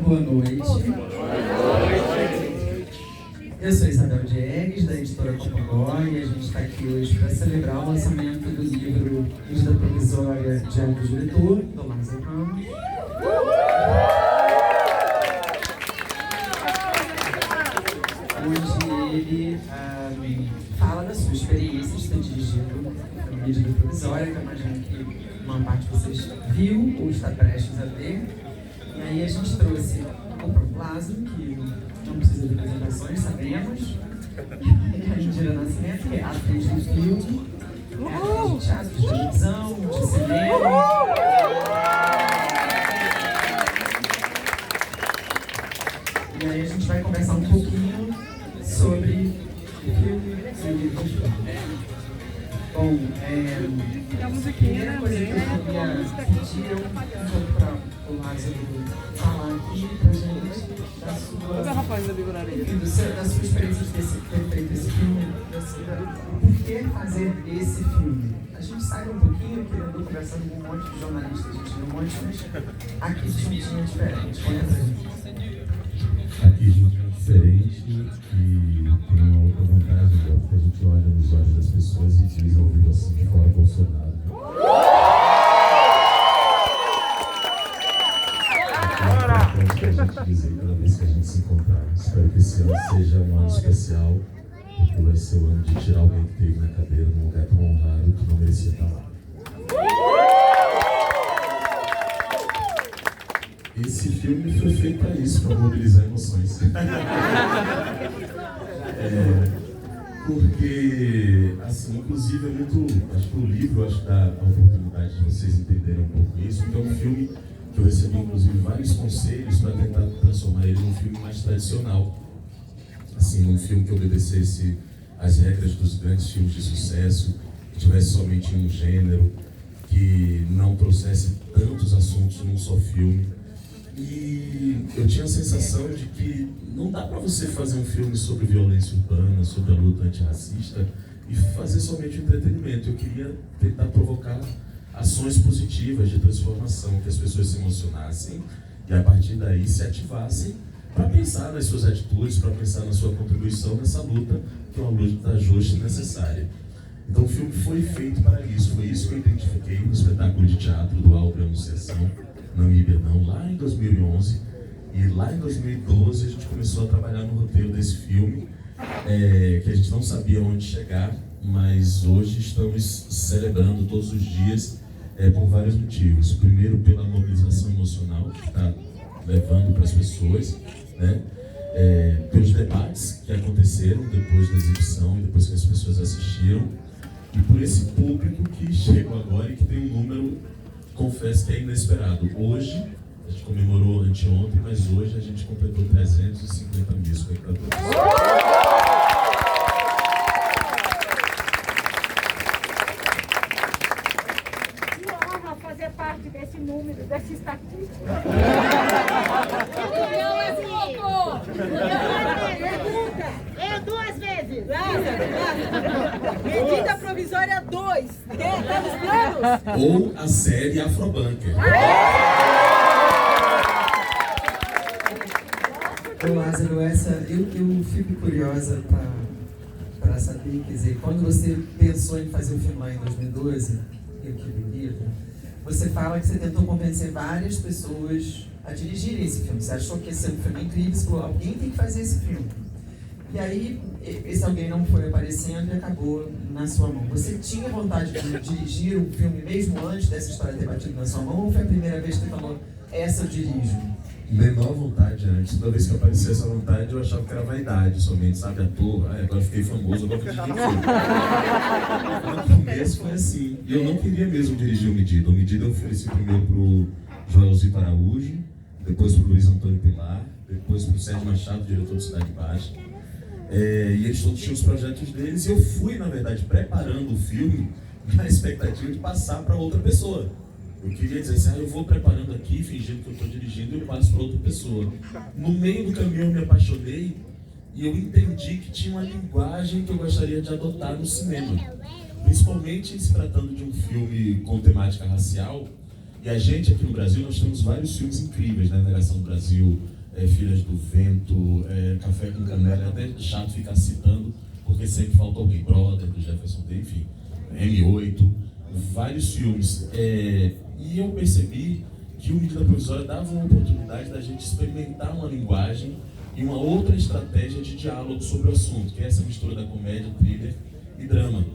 boa noite. Eu sou Isabel Diegues, da editora Copacabana, e a gente está aqui hoje para celebrar o lançamento do livro Medida Provisória Diário do Diretor, do Lázaro Ramos. Onde ele fala da sua experiência de ter dirigido a medida provisória, que eu imagino que uma parte de vocês viu ou está prestes a ver. E aí a gente trouxe o próprio Lázaro, que não precisa de apresentações, sabemos. E a Indira Nascimento, que é atriz do filme, é atriz de teatro, de televisão, de cinema. E aí a gente vai conversar um pouquinho sobre o filme e o livro. Bom, a primeira coisa que eu queria pedir é um pouco para o Lázaro falar aqui pra gente da sua experiência de ter feito esse filme, por que fazer esse filme. A gente sai um pouquinho, que eu estou conversando com um monte de jornalistas, a gente viu um monte, mas aqui tinha diferente. Conta pra gente. Aqui gente é diferente e tem uma outra vantagem, porque a gente olha nos olhos das pessoas e diz ao vivo assim de fora Bolsonaro. É importante a gente dizer cada vez que a gente se encontrar. Espero que esse ano seja um ano especial, porque vai ser o ano de tirar alguém que teve na cadeira num lugar tão honrado que não merecia estar lá. Esse filme foi feito para isso, para mobilizar emoções. Porque, assim, inclusive é muito. Acho que o livro dá a oportunidade de vocês entenderem um pouco isso. Então, é um filme que eu recebi, inclusive, vários conselhos para tentar transformar ele num filme mais tradicional. Assim, num filme que obedecesse às regras dos grandes filmes de sucesso, que tivesse somente um gênero, que não trouxesse tantos assuntos num só filme. E eu tinha a sensação de que não dá para você fazer um filme sobre violência urbana, sobre a luta antirracista e fazer somente entretenimento. Eu queria tentar provocar ações positivas de transformação, que as pessoas se emocionassem e a partir daí se ativassem para pensar nas suas atitudes, para pensar na sua contribuição nessa luta, que é uma luta justa e necessária. Então o filme foi feito para isso, foi isso que eu identifiquei no espetáculo de teatro do Álbum Anunciação, Não Ibia Não, lá em 2011, e lá em 2012 a gente começou a trabalhar no roteiro desse filme, que a gente não sabia onde chegar, mas hoje estamos celebrando todos os dias por vários motivos. Primeiro, pela mobilização emocional que está levando para as pessoas, né? Pelos debates que aconteceram depois da exibição, depois que as pessoas assistiram, e por esse público que chegou agora e que tem um número, confesso que é inesperado. Hoje, a gente comemorou anteontem, mas hoje a gente completou 350 mil espectadores. Que honra fazer parte desse número, dessa estatística. Pergunta, é 2 vezes. Medida provisória 2. Tá nos planos? Ou a série Afrobunker. Ô Lázaro, eu fico curiosa para saber, quer dizer, quando você pensou em fazer o filme lá em 2012, eu que li o livro, você fala que você tentou convencer várias pessoas a dirigirem esse filme. Você achou que esse filme é incrível, você falou, alguém tem que fazer esse filme. E aí, esse alguém não foi aparecendo e acabou na sua mão. Você tinha vontade de dirigir o filme mesmo antes dessa história ter batido na sua mão, ou foi a primeira vez que você falou, essa eu dirijo? Menor vontade antes. Toda vez que aparecia essa vontade, eu achava que era vaidade somente, sabe? Ator, agora fiquei famoso, agora vou dirigir filme. No começo foi assim. E eu não queria mesmo dirigir o Medida. O Medida eu ofereci primeiro pro Joelzito Araújo, depois pro Luiz Antônio Pilar, depois pro Sérgio Machado, diretor do Cidade Baixa. E eles todos tinham os projetos deles, e eu fui, na verdade, preparando o filme na expectativa de passar para outra pessoa. Eu queria dizer assim, eu vou preparando aqui, fingindo que eu estou dirigindo, e eu passo para outra pessoa. No meio do caminho eu me apaixonei e eu entendi que tinha uma linguagem que eu gostaria de adotar no cinema. Principalmente se tratando de um filme com temática racial. E a gente aqui no Brasil, nós temos vários filmes incríveis, né? Negação do Brasil, Filhas do Vento, Café com Canela, é até chato ficar citando, porque sempre falta alguém, Brother, do Jefferson Day, enfim, M8, vários filmes. E eu percebi que o Medida Provisória dava uma oportunidade da gente experimentar uma linguagem e uma outra estratégia de diálogo sobre o assunto, que é essa mistura da comédia, thriller e drama.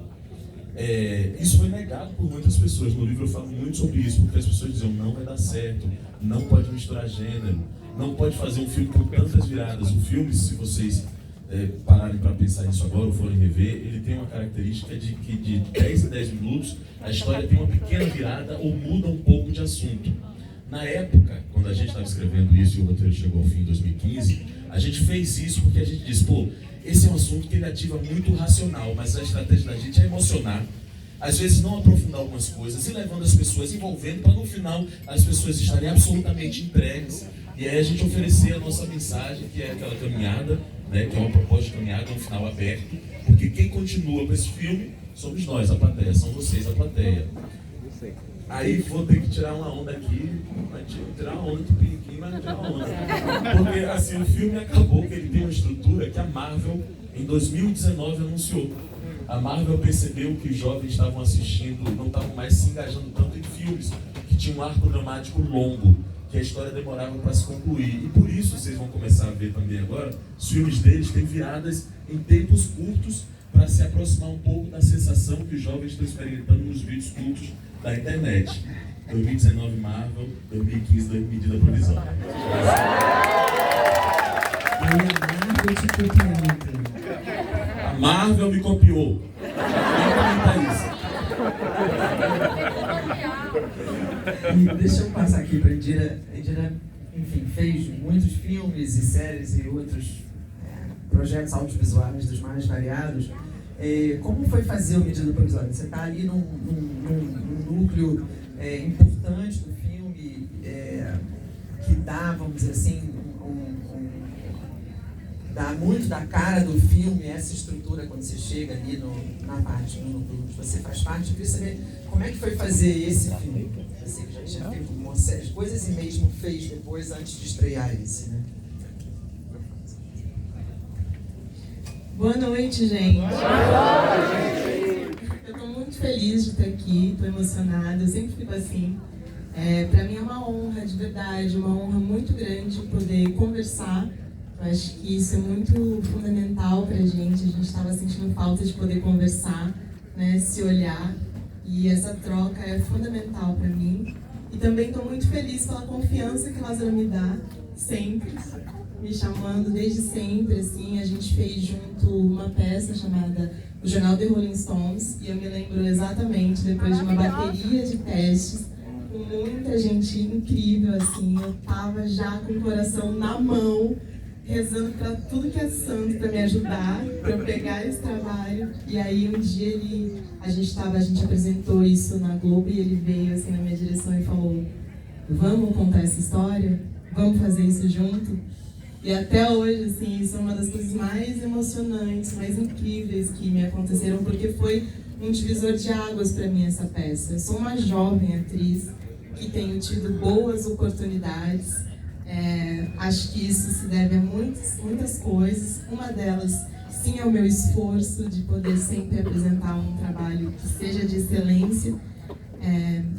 Isso foi negado por muitas pessoas. No livro eu falo muito sobre isso, porque as pessoas diziam, não vai dar certo, não pode misturar gênero, não pode fazer um filme com tantas viradas. O filme, se vocês pararem para pensar nisso agora ou forem rever, ele tem uma característica de que de 10 em 10 minutos a história tem uma pequena virada ou muda um pouco de assunto. Na época, quando a gente estava escrevendo isso e o roteiro chegou ao fim em 2015, a gente fez isso porque a gente disse, esse é um assunto que ele ativa muito o racional, mas a estratégia da gente é emocionar, às vezes não aprofundar algumas coisas e levando as pessoas, envolvendo, para no final as pessoas estarem absolutamente entregues. E aí a gente oferecer a nossa mensagem, que é aquela caminhada, né, que é uma proposta de caminhada, um final aberto, porque quem continua com esse filme somos nós, a plateia, são vocês, a plateia. Aí vou ter que tirar uma onda aqui, tirar uma onda aqui, mas não tirar uma onda. Porque assim, o filme acabou que ele tem uma estrutura que a Marvel, em 2019, anunciou. A Marvel percebeu que os jovens estavam assistindo, não estavam mais se engajando tanto em filmes, que tinha um arco dramático longo, que a história demorava para se concluir. E por isso, vocês vão começar a ver também agora, os filmes deles têm viradas em tempos curtos, para se aproximar um pouco da sensação que os jovens estão experimentando nos vídeos curtos da internet. 2019 Marvel, 2015 Medida Provisória. A Marvel me copiou. Quem comenta isso? Deixa eu passar aqui para a Indira. A Indira, enfim, fez muitos filmes e séries e outros projetos audiovisuais dos mais variados. Como foi fazer o Medida Provisória? Você está ali num núcleo importante do filme, que dá, vamos dizer assim, dá muito da cara do filme, essa estrutura quando você chega ali na parte do núcleo que você faz parte. Eu queria saber como é que foi fazer esse filme. Você que já tinha feito uma série de coisas e mesmo fez depois, antes de estrear esse, né? Boa noite, gente. Eu estou muito feliz de estar aqui, estou emocionada, eu sempre fico assim. Para mim é uma honra, de verdade, uma honra muito grande poder conversar. Eu acho que isso é muito fundamental para a gente estava sentindo falta de poder conversar, né, se olhar, e essa troca é fundamental para mim. E também estou muito feliz pela confiança que Lázaro me dá, sempre. Me chamando desde sempre, assim. A gente fez junto uma peça chamada O Jornal The Rolling Stones, e eu me lembro exatamente, depois de uma bateria de testes, com muita gente incrível, assim, eu tava já com o coração na mão, rezando para tudo que é santo para me ajudar, para eu pegar esse trabalho. E aí um dia a gente apresentou isso na Globo e ele veio assim na minha direção e falou: vamos contar essa história? Vamos fazer isso junto? E até hoje, assim, isso é uma das coisas mais emocionantes, mais incríveis que me aconteceram, porque foi um divisor de águas para mim essa peça. Eu sou uma jovem atriz que tenho tido boas oportunidades. Acho que isso se deve a muitas coisas. Uma delas, sim, é o meu esforço de poder sempre apresentar um trabalho que seja de excelência.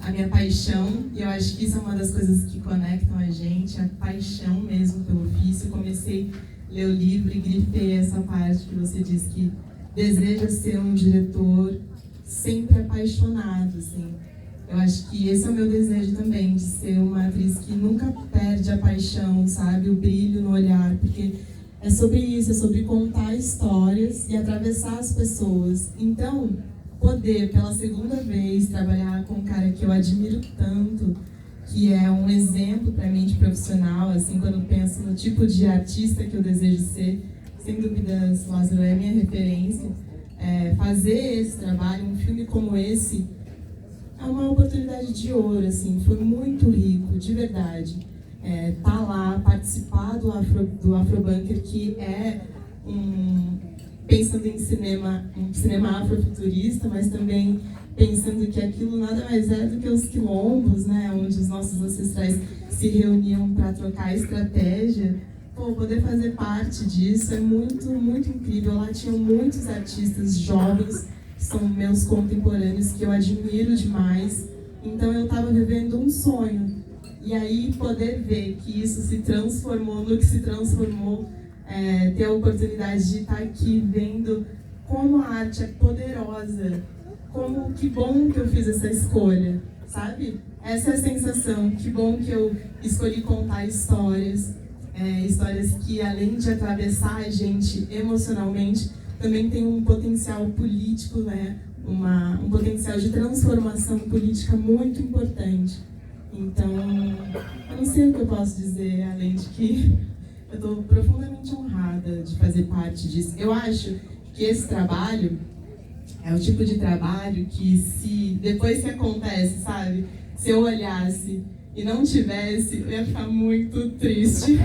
A minha paixão, e eu acho que isso é uma das coisas que conectam a gente, a paixão mesmo pelo ofício. Eu comecei a ler o livro e grifei essa parte que você disse que deseja ser um diretor sempre apaixonado, assim. Eu acho que esse é o meu desejo também, de ser uma atriz que nunca perde a paixão, sabe? O brilho no olhar, porque é sobre isso, é sobre contar histórias e atravessar as pessoas. Então, poder, pela segunda vez, trabalhar com um cara que eu admiro tanto, que é um exemplo para mim de profissional, assim, quando eu penso no tipo de artista que eu desejo ser, sem dúvidas, Lázaro é minha referência. Fazer esse trabalho, um filme como esse, é uma oportunidade de ouro, assim, foi muito rico, de verdade. Tá lá, participar do Afrobunker, que é pensando em cinema, um cinema afrofuturista, mas também pensando que aquilo nada mais é do que os quilombos, né, onde os nossos ancestrais se reuniam para trocar estratégia. Pô, poder fazer parte disso é muito, muito incrível. Lá tinham muitos artistas jovens, que são meus contemporâneos, que eu admiro demais. Então eu estava vivendo um sonho. E aí poder ver que isso se transformou no que se transformou, ter a oportunidade de estar aqui vendo como a arte é poderosa, como que bom que eu fiz essa escolha, sabe? Essa é a sensação, que bom que eu escolhi contar histórias, histórias que além de atravessar a gente emocionalmente, também tem um potencial político, né? Um potencial de transformação política muito importante. Então, eu não sei o que eu posso dizer, além de que eu estou profundamente honrada de fazer parte disso. Eu acho que esse trabalho é o tipo de trabalho que, se depois que acontece, sabe? Se eu olhasse e não tivesse, eu ia ficar muito triste.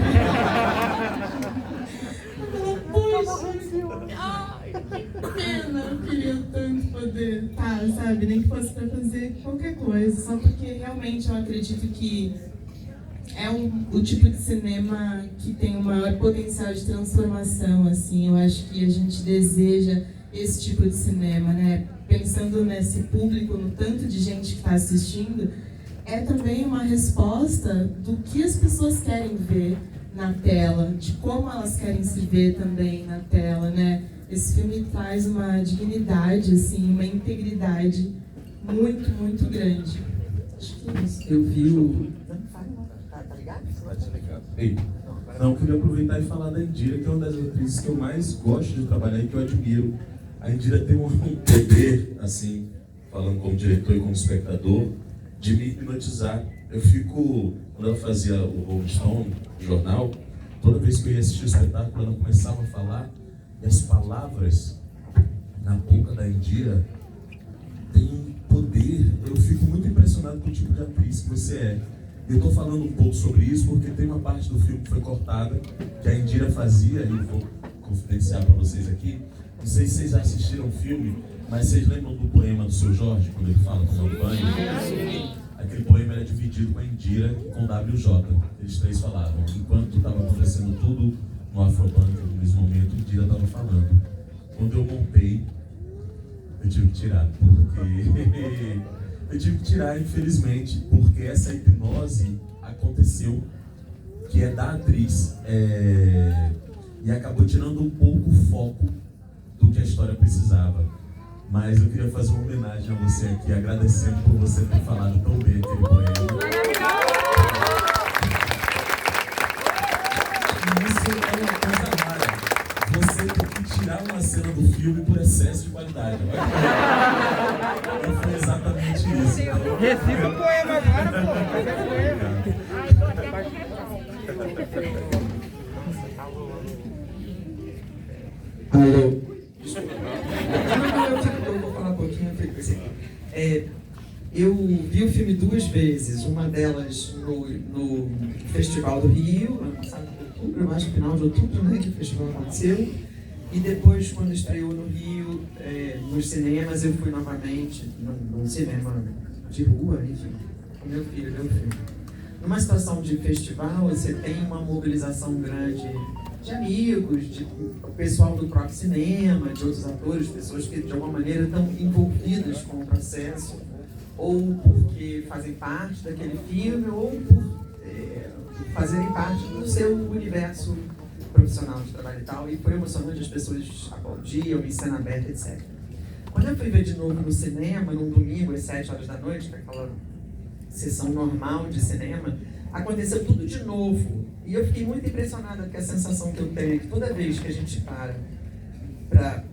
Ai, que pena, eu queria tanto poder, sabe? Nem que fosse para fazer qualquer coisa, só porque realmente eu acredito que é o tipo de cinema que tem o maior potencial de transformação, assim. Eu acho que a gente deseja esse tipo de cinema, né? Pensando nesse público, no tanto de gente que está assistindo, é também uma resposta do que as pessoas querem ver na tela, de como elas querem se ver também na tela, né? Esse filme traz uma dignidade, assim, uma integridade muito, muito grande. Acho que é isso. Eu vi o... Tá ligado? Ei, não, eu queria aproveitar e falar da Indira, que é uma das atrizes que eu mais gosto de trabalhar e que eu admiro. A Indira tem um poder, assim, falando como diretor e como espectador, de me hipnotizar. Eu fico, quando ela fazia o Rolling Stone, o jornal, toda vez que eu ia assistir o espetáculo, ela começava a falar, e as palavras na boca da Indira têm poder. Eu fico muito impressionado com o tipo de atriz que você é. Eu estou falando um pouco sobre isso porque tem uma parte do filme que foi cortada, que a Indira fazia, e vou confidenciar para vocês aqui. Não sei se vocês já assistiram o filme, mas vocês lembram do poema do Seu Jorge, quando ele fala tomando banho? Aquele poema era dividido com a Indira e com o WJ. Eles três falavam. Enquanto estava acontecendo tudo no Afrobank, no mesmo momento, a Indira estava falando. Quando eu montei, eu tive que tirar, porque... eu tive que tirar, infelizmente, porque essa hipnose aconteceu, que é da atriz, e acabou tirando um pouco o foco do que a história precisava. Mas eu queria fazer uma homenagem a você aqui, agradecendo por você ter falado tão bem aquele poema. Isso é uma coisa rara. Você tem que tirar uma cena do filme por excesso de qualidade. Foi exatamente isso. Recita o poema agora, pô. Ai, tô até com revolta. Alô? Eu vou falar um pouquinho. Eu vi o filme 2 vezes, uma delas no Festival do Rio, ano passado, em outubro, eu acho que final de outubro, né, que o festival aconteceu, e depois, quando estreou no Rio, nos cinemas, eu fui novamente num cinema de rua, enfim, com meu filho ver o filme. Numa situação de festival, você tem uma mobilização grande de amigos, de pessoal do próprio cinema, de outros atores, pessoas que de alguma maneira estão envolvidas com o processo, ou porque fazem parte daquele filme, ou por fazerem parte do seu universo profissional de trabalho e tal. E foi emocionante, as pessoas aplaudiam, em cena aberta, etc. Quando eu fui ver de novo no cinema, num domingo, às 7 horas da noite, naquela sessão normal de cinema, aconteceu tudo de novo. E eu fiquei muito impressionada, porque a sensação que eu tenho é que toda vez que a gente para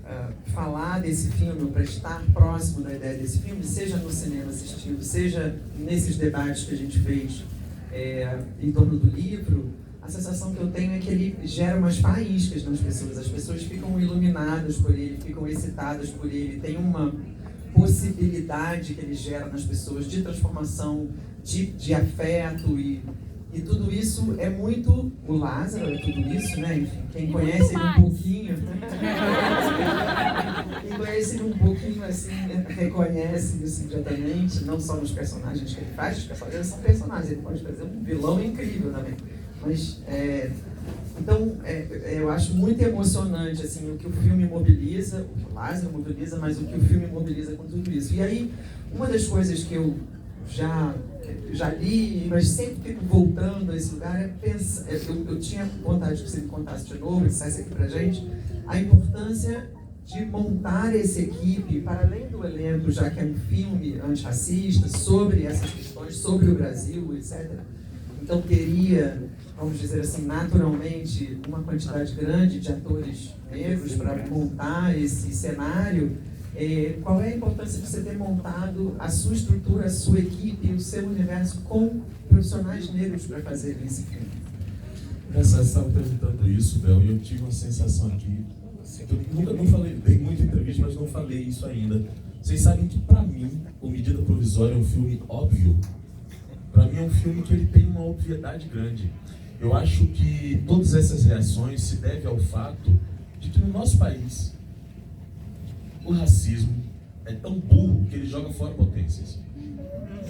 falar desse filme, para estar próximo da ideia desse filme, seja no cinema assistindo, seja nesses debates que a gente fez em torno do livro, a sensação que eu tenho é que ele gera umas faíscas nas pessoas. As pessoas ficam iluminadas por ele, ficam excitadas por ele, tem uma possibilidade que ele gera nas pessoas de transformação, de afeto e tudo isso é muito... O Lázaro é tudo isso, né? Enfim, quem conhece ele um pouquinho... quem conhece ele um pouquinho mesmo assim reconhece isso imediatamente, não só nos personagens que ele faz, os personagens são personagens, ele pode fazer um vilão incrível também. Mas, então, eu acho muito emocionante assim, o que o filme mobiliza, o que o Lázaro mobiliza, mas o que o filme mobiliza com tudo isso. E aí, uma das coisas que eu já li, mas sempre fico voltando a esse lugar, eu tinha vontade que você me contasse de novo, dissesse aqui pra gente, a importância de montar essa equipe, para além do elenco, já que é um filme antirracista, sobre essas questões, sobre o Brasil, etc. Então teria, vamos dizer assim, naturalmente, uma quantidade grande de atores negros para montar esse cenário. Qual é a importância de você ter montado a sua estrutura, a sua equipe, o seu universo com profissionais negros para fazer esse filme? Você estava perguntando isso, Bel, e eu tive uma sensação aqui, assim, que eu não falei, dei muita entrevista, mas não falei isso ainda. Vocês sabem que, para mim, o Medida Provisória é um filme óbvio. Para mim é um filme que ele tem uma obviedade grande. Eu acho que todas essas reações se devem ao fato de que no nosso país o racismo é tão burro que ele joga fora potências.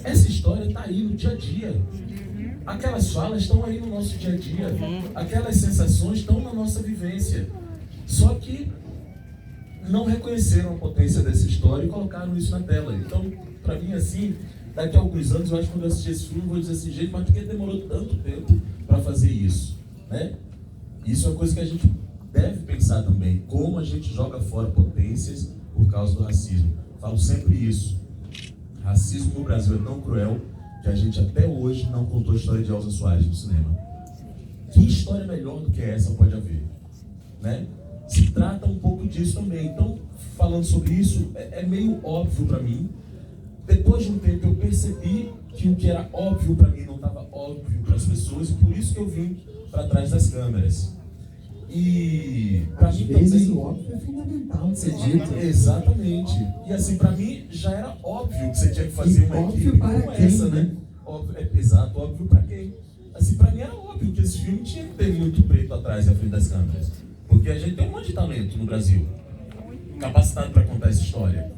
Essa história está aí no dia a dia. Aquelas falas estão aí no nosso dia a dia. Aquelas sensações estão na nossa vivência. Só que não reconheceram a potência dessa história e colocaram isso na tela. Então, para mim, assim, daqui a alguns anos, eu acho que quando eu assistir esse filme, eu vou dizer assim, gente, mas por que demorou tanto tempo para fazer isso? Né? Isso é uma coisa que a gente deve pensar também. Como a gente joga fora potências por causa do racismo. Falo sempre isso. Racismo no Brasil é tão cruel que a gente até hoje não contou a história de Elza Soares no cinema. Que história melhor do que essa pode haver? Né? Se trata um pouco disso também. Então, falando sobre isso, é meio óbvio para mim. Depois de um tempo eu percebi que o que era óbvio para mim não estava óbvio para as pessoas, e por isso que eu vim para trás das câmeras. E para mim também o óbvio é fundamental de ser dito. Exatamente. E assim, para mim já era óbvio que você tinha que fazer uma equipe como essa, né? Óbvio, exato, óbvio para quem? Assim, para mim era óbvio que esse filme tinha que ter muito preto atrás e à frente das câmeras. Porque a gente tem um monte de talento no Brasil, capacitado para contar essa história.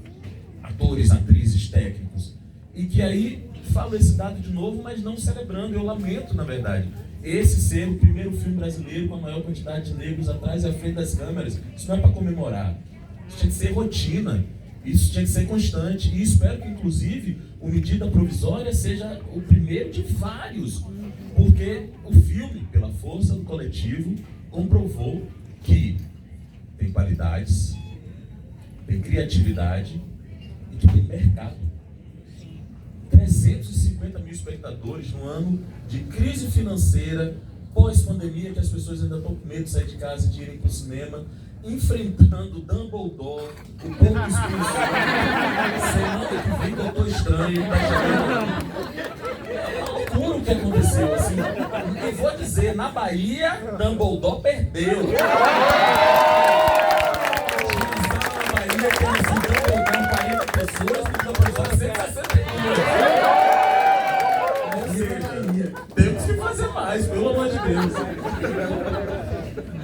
Atores, atrizes, técnicos. E que aí falo esse dado de novo, mas não celebrando. Eu lamento, na verdade, esse ser o primeiro filme brasileiro com a maior quantidade de negros atrás e à frente das câmeras. Isso não é para comemorar. Isso tinha que ser rotina. Isso tinha que ser constante. E espero que, inclusive, o Medida Provisória seja o primeiro de vários. Porque o filme, pela força do coletivo, comprovou que tem qualidades, tem criatividade e que tem mercado. 350 mil espectadores no ano de crise financeira, pós-pandemia, que as pessoas ainda estão com medo de sair de casa e de irem para o cinema, enfrentando Dumbledore, o Corpo Espírito Santo, semana que vem Doutor Estranho, tá chegando. É uma loucura o que aconteceu, assim. E vou dizer, na Bahia, Dumbledore perdeu. Na Bahia, como se Dumbledore 40 pessoas, então pessoas 161. Temos que fazer mais, pelo amor de Deus.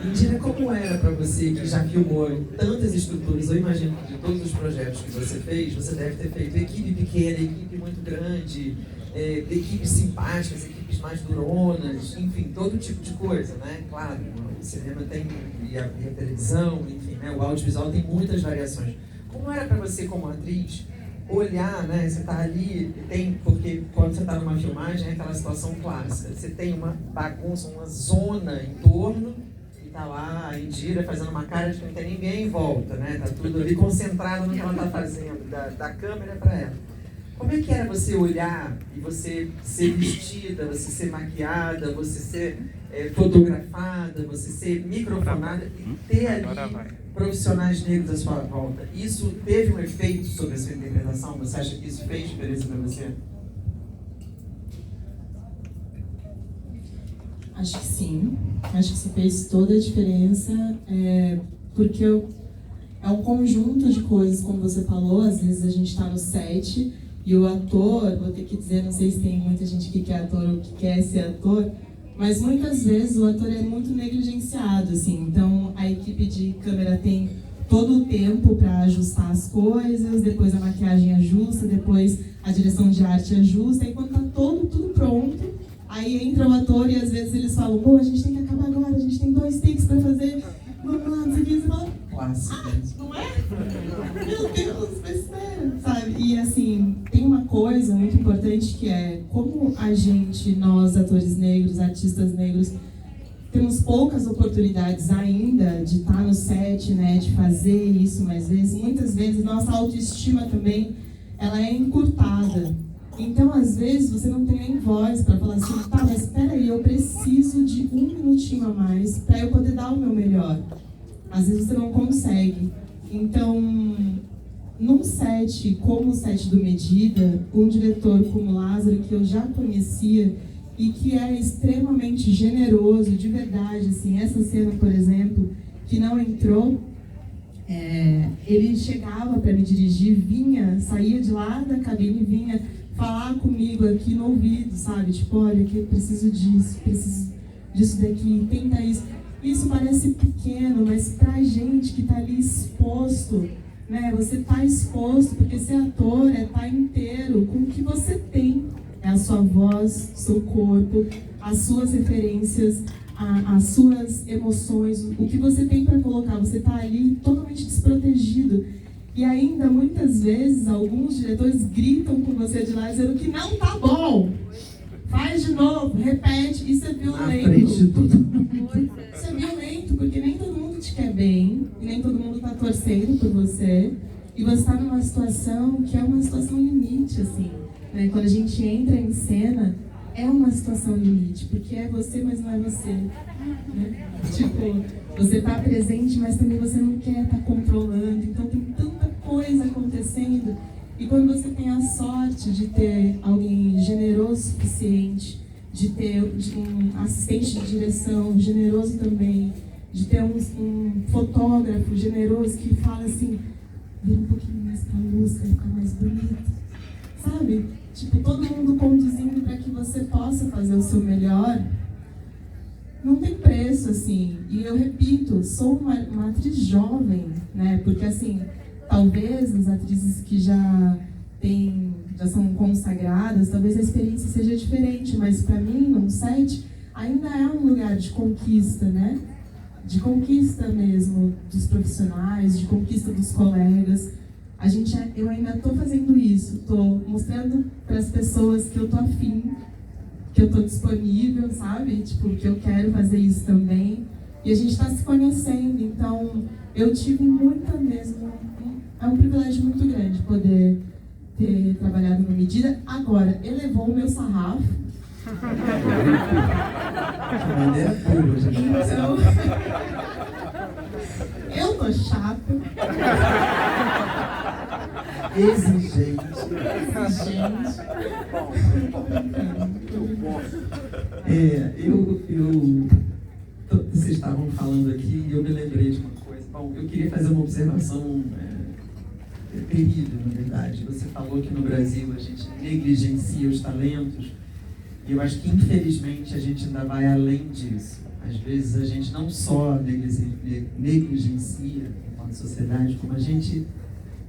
Medida, como era para você que já filmou em tantas estruturas? Eu imagino que de todos os projetos que você fez, você deve ter feito equipe pequena, equipe muito grande, equipes simpáticas, equipes mais duronas, enfim, todo tipo de coisa, né? Claro, o cinema tem, e a televisão, enfim, né? O audiovisual tem muitas variações. Como era para você, como atriz, olhar, né? Você está ali, porque quando você está numa filmagem é aquela situação clássica. Você tem uma bagunça, uma zona em torno, e está lá a Indira fazendo uma cara de que não tem ninguém em volta, né? Está tudo ali concentrado no que ela está fazendo, da câmera para ela. Como é que era você olhar e você ser vestida, você ser maquiada, você ser fotografada, você ser microfonada e ter ali profissionais negros à sua volta? Isso teve um efeito sobre a sua interpretação? Você acha que isso fez diferença para você? Acho que sim. Acho que isso fez toda a diferença, porque é um conjunto de coisas, como você falou. Às vezes a gente está no set e o ator, vou ter que dizer, não sei se tem muita gente que quer ator ou que quer ser ator, mas muitas vezes o ator é muito negligenciado, assim. Então a equipe de câmera tem todo o tempo para ajustar as coisas, depois a maquiagem ajusta, depois a direção de arte ajusta, e quando tá tudo pronto, aí entra o ator e às vezes eles falam, pô, a gente tem que acabar agora, a gente tem 2 takes para fazer, vamos lá, não sei o que, você fala, não é? Meu Deus, besteira, sabe? E assim, tem uma coisa muito importante que é como a gente, nós atores negros, artistas negros, temos poucas oportunidades ainda de estar no set, né, de fazer isso mais vezes. Muitas vezes nossa autoestima também, ela é encurtada. Então, às vezes, você não tem nem voz para falar assim, tá, mas espera aí, eu preciso de 1 minutinho a mais para eu poder dar o meu melhor. Às vezes você não consegue. Então, num set, como o set do Medida, um diretor como Lázaro, que eu já conhecia, e que é extremamente generoso, de verdade, assim, essa cena, por exemplo, que não entrou, ele chegava para me dirigir, saía de lá da cabine, vinha falar comigo aqui no ouvido, sabe? Tipo, olha, que eu preciso disso daqui, tenta isso. Isso parece pequeno, mas pra gente que tá ali exposto, né? Você tá exposto, porque ser ator é estar inteiro com o que você tem. É a sua voz, seu corpo, as suas referências, as suas emoções, o que você tem para colocar. Você está ali totalmente desprotegido. E ainda, muitas vezes, alguns diretores gritam com você de lá, dizendo que não tá bom. Faz de novo, repete. Isso é violento. Isso é violento, porque nem todo mundo te quer bem, e nem todo mundo está torcendo por você. E você está numa situação que é uma situação limite, assim. Né? Quando a gente entra em cena, é uma situação limite, porque é você, mas não é você. Né? Tipo, você está presente, mas também você não quer estar controlando. Então tem tanta coisa acontecendo. E quando você tem a sorte de ter alguém generoso o suficiente, de ter um assistente de direção generoso também, de ter um fotógrafo generoso que fala assim, vira um pouquinho mais pra luz, vai ficar mais bonito. Sabe? Tipo, todo mundo conduzindo para que você possa fazer o seu melhor. Não tem preço, assim. E eu repito, sou uma atriz jovem, né? Porque, assim, talvez as atrizes que já são consagradas, talvez a experiência seja diferente, mas para mim, num set, ainda é um lugar de conquista, né? De conquista mesmo dos profissionais, de conquista dos colegas. Eu ainda estou fazendo isso, estou mostrando para as pessoas que eu estou afim, que eu estou disponível, sabe? Tipo, que eu quero fazer isso também. E a gente está se conhecendo, então eu tive muita mesmo... É um privilégio muito grande poder ter trabalhado no Medida. Agora, elevou o meu sarrafo. De maneira pura, gente. Então, eu tô chata. Exigente. Vocês estavam falando aqui e eu me lembrei de uma coisa. Bom, eu queria fazer uma observação terrível, na verdade. Você falou que no Brasil a gente negligencia os talentos e eu acho que, infelizmente, a gente ainda vai além disso. Às vezes a gente não só negligencia enquanto sociedade, como a gente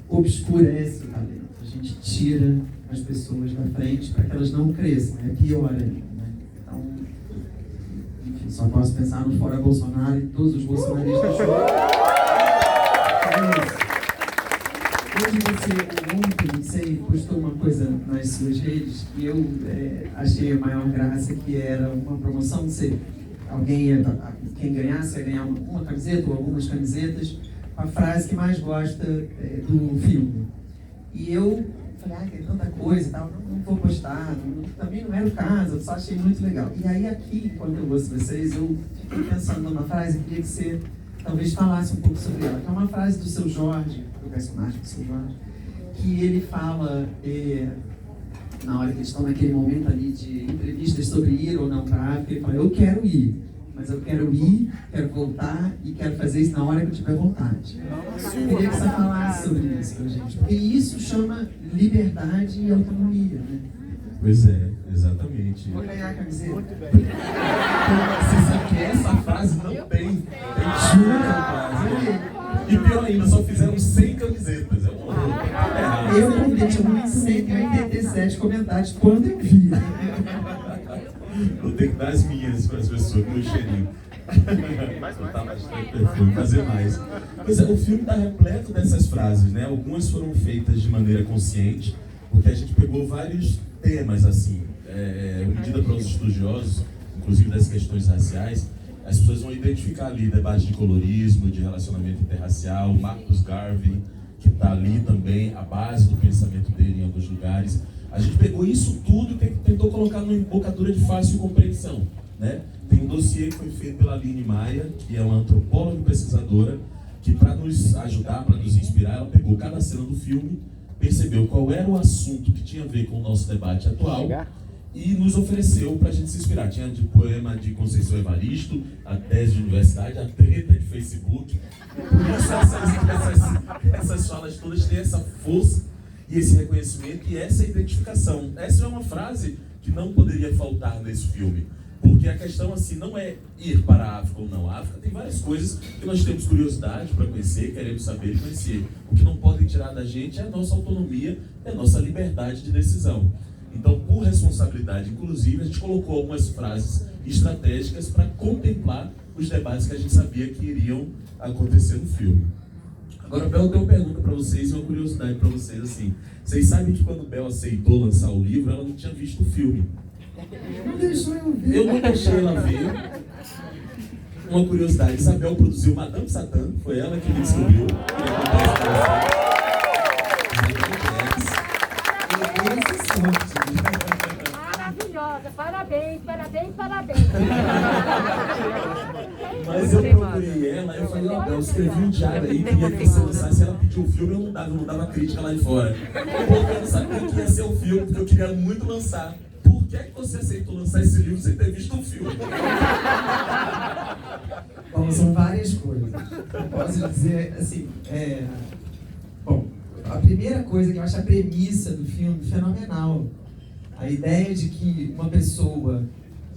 obscurece o talento. A gente tira as pessoas da frente para que elas não cresçam. É pior ainda, né? Então, enfim, só posso pensar no fora Bolsonaro e todos os bolsonaristas. Hoje ontem, não sei, postou uma coisa nas suas redes que eu achei a maior graça, que era uma promoção de quem ganhasse ia ganhar uma camiseta ou algumas camisetas com a frase que mais gosta do filme. E eu falei, tem tanta coisa e tal, não vou postar, também não era o caso, eu só achei muito legal. E aí aqui, enquanto eu ouço vocês, eu fiquei pensando numa frase que queria que você talvez falasse um pouco sobre ela, que é uma frase do Seu Jorge, do personagem do Seu Jorge, que ele fala, na hora que eles estão naquele momento ali de entrevistas sobre ir ou não para a África, ele fala, eu quero ir, mas eu quero ir, quero voltar e quero fazer isso na hora que eu tiver vontade. Eu queria que você falasse sobre isso pra gente, porque isso chama liberdade e autonomia, né? Pois é, exatamente. Vou ganhar a camiseta. Você sabe que essa frase não tem. Tem jura, frase. E pior ainda, só fizeram 100 camisetas. É um horror. Eu contei 187 comentários quando eu vi. Vou ter que dar as minhas para as pessoas, com o cheirinho. Botar bastante perfume, fazer mais. Pois é, o filme está repleto dessas frases, né? Algumas foram feitas de maneira consciente, porque a gente pegou vários temas, assim, medida para os estudiosos, inclusive das questões raciais. As pessoas vão identificar ali debate de colorismo, de relacionamento interracial, Marcus Garvey, que está ali também, a base do pensamento dele em alguns lugares. A gente pegou isso tudo e tentou colocar numa embocadura de fácil compreensão, né? Tem um dossiê que foi feito pela Aline Maia, que é uma antropóloga e pesquisadora, que para nos ajudar, para nos inspirar, ela pegou cada cena do filme, percebeu qual era o assunto que tinha a ver com o nosso debate atual e nos ofereceu para a gente se inspirar. Tinha de poema de Conceição Evaristo, a tese de universidade, a treta de Facebook. Por isso essas falas todas têm essa força e esse reconhecimento e essa identificação. Essa é uma frase que não poderia faltar nesse filme. Porque a questão assim não é ir para a África ou não. A África tem várias coisas que nós temos curiosidade para conhecer, queremos saber e conhecer. O que não podem tirar da gente é a nossa autonomia, é a nossa liberdade de decisão. Então, por responsabilidade, inclusive, a gente colocou algumas frases estratégicas para contemplar os debates que a gente sabia que iriam acontecer no filme. Agora, Bel, eu tenho uma pergunta para vocês e uma curiosidade para vocês. Assim, vocês sabem que quando Bel aceitou lançar o livro, ela não tinha visto o filme. Não deixou eu ver. Eu não deixei ela ver. Uma curiosidade, Isabel produziu Madame Satã, foi ela que me descobriu. Maravilhosa, parabéns, parabéns, parabéns. Mas eu procurei ela, eu falei, Abel, eu escrevi um diário aí, queria que você lançasse. Ela pediu o filme, eu não dava crítica lá de fora. Porque eu não sabia que ia ser o filme, porque eu queria muito lançar. Por que é que você aceitou lançar esse livro sem ter visto o filme? Bom, são várias coisas. Eu posso dizer, assim, bom, a primeira coisa que eu acho a premissa do filme fenomenal. A ideia de que uma pessoa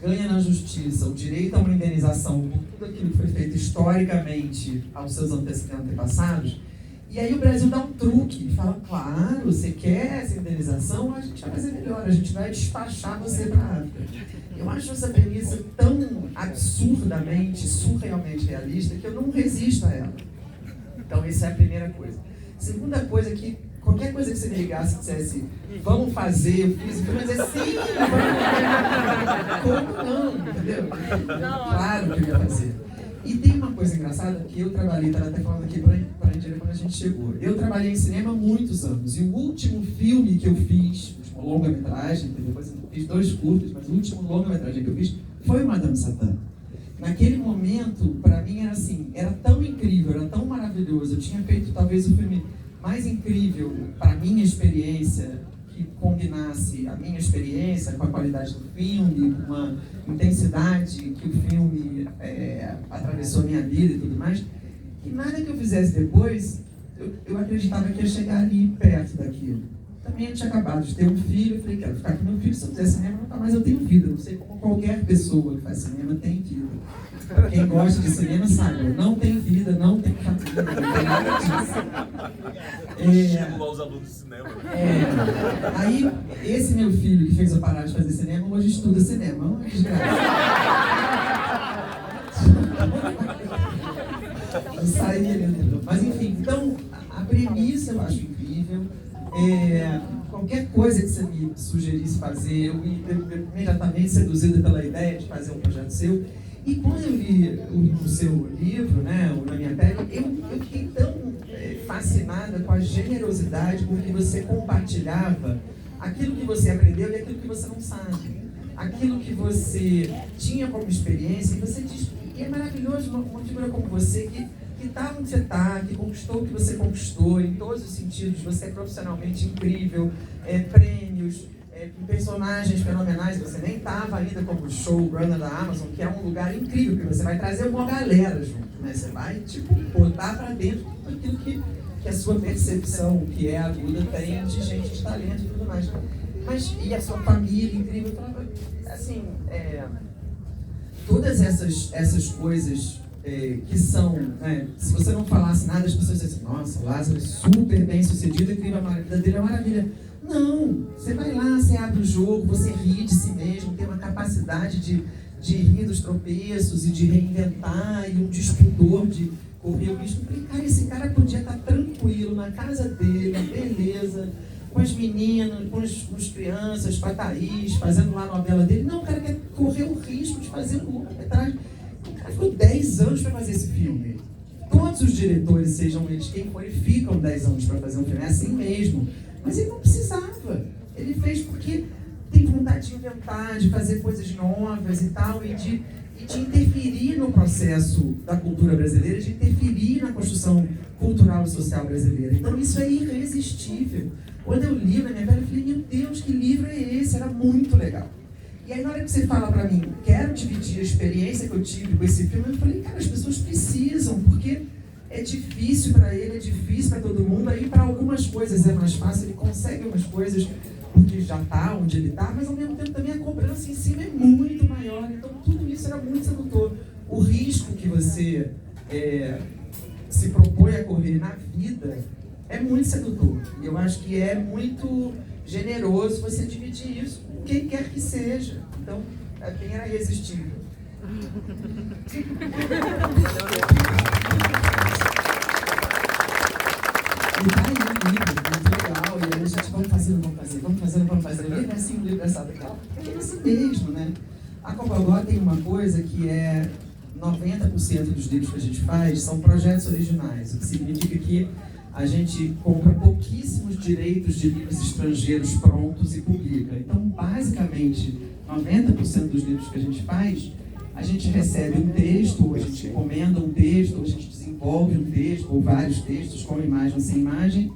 ganha na justiça o direito a uma indenização por tudo aquilo que foi feito historicamente aos seus antepassados, e aí o Brasil dá um truque e fala, claro, você quer essa indenização, a gente vai fazer melhor, a gente vai despachar você para a África. Eu acho essa premissa tão absurdamente, surrealmente realista que eu não resisto a ela. Então essa é a primeira coisa. Segunda coisa que qualquer coisa que você me ligasse e dissesse, vamos fazer, eu fiz, eu ia dizer, sim, vamos. Como não, entendeu? Claro que eu ia fazer. E tem uma coisa engraçada que eu trabalhei, estava até falando aqui para a Indira quando a gente chegou. Eu trabalhei em cinema há muitos anos, e o último filme que eu fiz, uma longa-metragem, depois eu fiz 2 curtas, mas o último longa-metragem que eu fiz foi o Madame Satã. Naquele momento, para mim era assim, era tão incrível, era tão maravilhoso, eu tinha feito talvez o filme mais incrível para a minha experiência, que combinasse a minha experiência com a qualidade do filme, com a intensidade que o filme atravessou a minha vida e tudo mais, que nada que eu fizesse depois, eu acreditava que ia chegar ali perto daquilo. Também eu tinha acabado de ter um filho, eu falei, quero ficar com meu filho, se eu fizer cinema, nunca mais eu tenho vida. Não sei como qualquer pessoa que faz cinema tem vida. Quem gosta de cinema sabe, não tem vida, não tem família, não tem nada disso. Estimular os alunos de cinema. Aí, esse meu filho que fez eu parar de fazer cinema, hoje estuda cinema. Uma desgraça. Eu saí ali. Mas enfim, então, a premissa eu acho incrível. Qualquer coisa que você me sugerisse fazer, eu imediatamente seduzida pela ideia de fazer um projeto seu. E quando eu li o seu livro, né, o Na Minha Pele, eu fiquei tão fascinada com a generosidade com que você compartilhava aquilo que você aprendeu e aquilo que você não sabe. Aquilo que você tinha como experiência, e você diz, e é maravilhoso uma figura como você que está onde você está, que conquistou o que você conquistou, em todos os sentidos, você é profissionalmente incrível, prêmios, personagens fenomenais, você nem estava ainda como showrunner da Amazon, que é um lugar incrível, porque você vai trazer uma galera junto, né? Você vai, botar para dentro tudo aquilo que a sua percepção, que é aguda, tem de gente de talento e tudo mais. Mas, e a sua família incrível, assim, todas essas coisas que são, né, se você não falasse nada, as pessoas dizem assim, nossa, Lázaro é super bem sucedido, incrível, a vida dele é maravilha. Não, você vai lá, você abre o jogo, você ri de si mesmo, tem uma capacidade de rir dos tropeços e de reinventar, e um despudor de correr o risco. Cara, esse cara podia estar tranquilo na casa dele, beleza, com as meninas, com as crianças, com a Thaís, fazendo lá a novela dele. Não, o cara quer correr o risco de fazer um longa-metragem. O cara ficou 10 anos para fazer esse filme. Todos os diretores, sejam eles quem forem, ficam 10 anos para fazer um filme. É assim mesmo. Mas ele não precisava. Ele fez porque tem vontade de inventar, de fazer coisas novas e tal, e de interferir no processo da cultura brasileira, de interferir na construção cultural e social brasileira. Então isso é irresistível. Quando eu li na minha velha, eu falei, meu Deus, que livro é esse? Era muito legal. E aí na hora que você fala pra mim, quero dividir a experiência que eu tive com esse filme, eu falei, cara, as pessoas precisam, porque é difícil para ele, é difícil para todo mundo, aí para algumas coisas é mais fácil, ele consegue umas coisas porque já está onde ele está, mas ao mesmo tempo também a cobrança em cima é muito maior, então tudo isso era muito sedutor. O risco que você se propõe a correr na vida é muito sedutor, e eu acho que é muito generoso você dividir isso com quem quer que seja, então quem era irresistível. E tá aí um livro muito legal, e aí a gente vamos fazendo. O livro é assim, o livro é sabe, é assim mesmo, né? A Cobogó tem uma coisa que é 90% dos livros que a gente faz são projetos originais, o que significa que a gente compra pouquíssimos direitos de livros estrangeiros prontos e publica. Então, basicamente, 90% dos livros que a gente faz, a gente recebe um texto, ou a gente encomenda um texto, ou a gente desenvolve um texto, ou vários textos, com imagem ou sem imagem,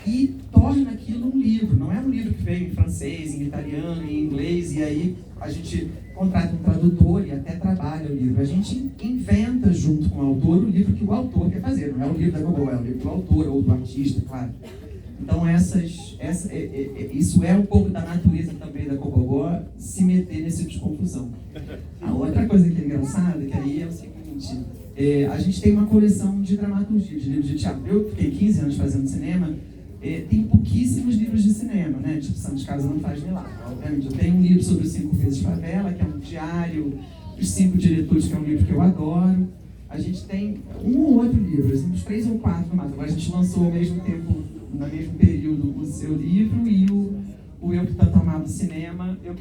e torna aquilo um livro. Não é um livro que veio em francês, em italiano, em inglês, e aí a gente contrata um tradutor e até trabalha o livro. A gente inventa junto com o autor o livro que o autor quer fazer. Não é o livro da Cobogó, é o livro do autor ou do artista, claro. Então isso é um pouco da natureza também da Cobogó, se meter nesse tipo de confusão. A outra coisa que é engraçada, que aí é o seguinte, a gente tem uma coleção de dramaturgia, de livros de teatro. Eu fiquei 15 anos fazendo cinema, tem pouquíssimos livros de cinema, né? Tipo, Santos Casa não faz milagre, obviamente. Eu tenho um livro sobre os 5 vezes Favela, que é um diário dos 5 diretores, que é um livro que eu adoro. A gente tem um ou outro livro, assim, uns 3 ou 4 no máximo. Agora a gente lançou ao mesmo tempo, no mesmo período, o seu livro e o Eu Que Tanto Amava o Cinema, Eu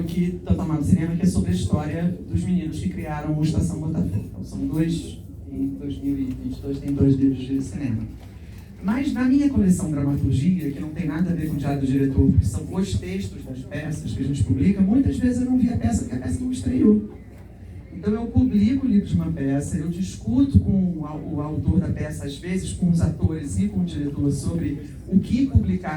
Que Tanto Amava o Cinema, que é sobre a história dos meninos que criaram o Estação Botafogo. Então são em 2022 tem 2 livros de cinema. Mas na minha coleção Dramaturgia, que não tem nada a ver com o Diário do Diretor, porque são os textos das peças que a gente publica, muitas vezes eu não vi a peça porque a peça não estreou. Então eu publico o livro de uma peça, eu discuto com o autor da peça, às vezes com os atores e com o diretor, sobre o que publicar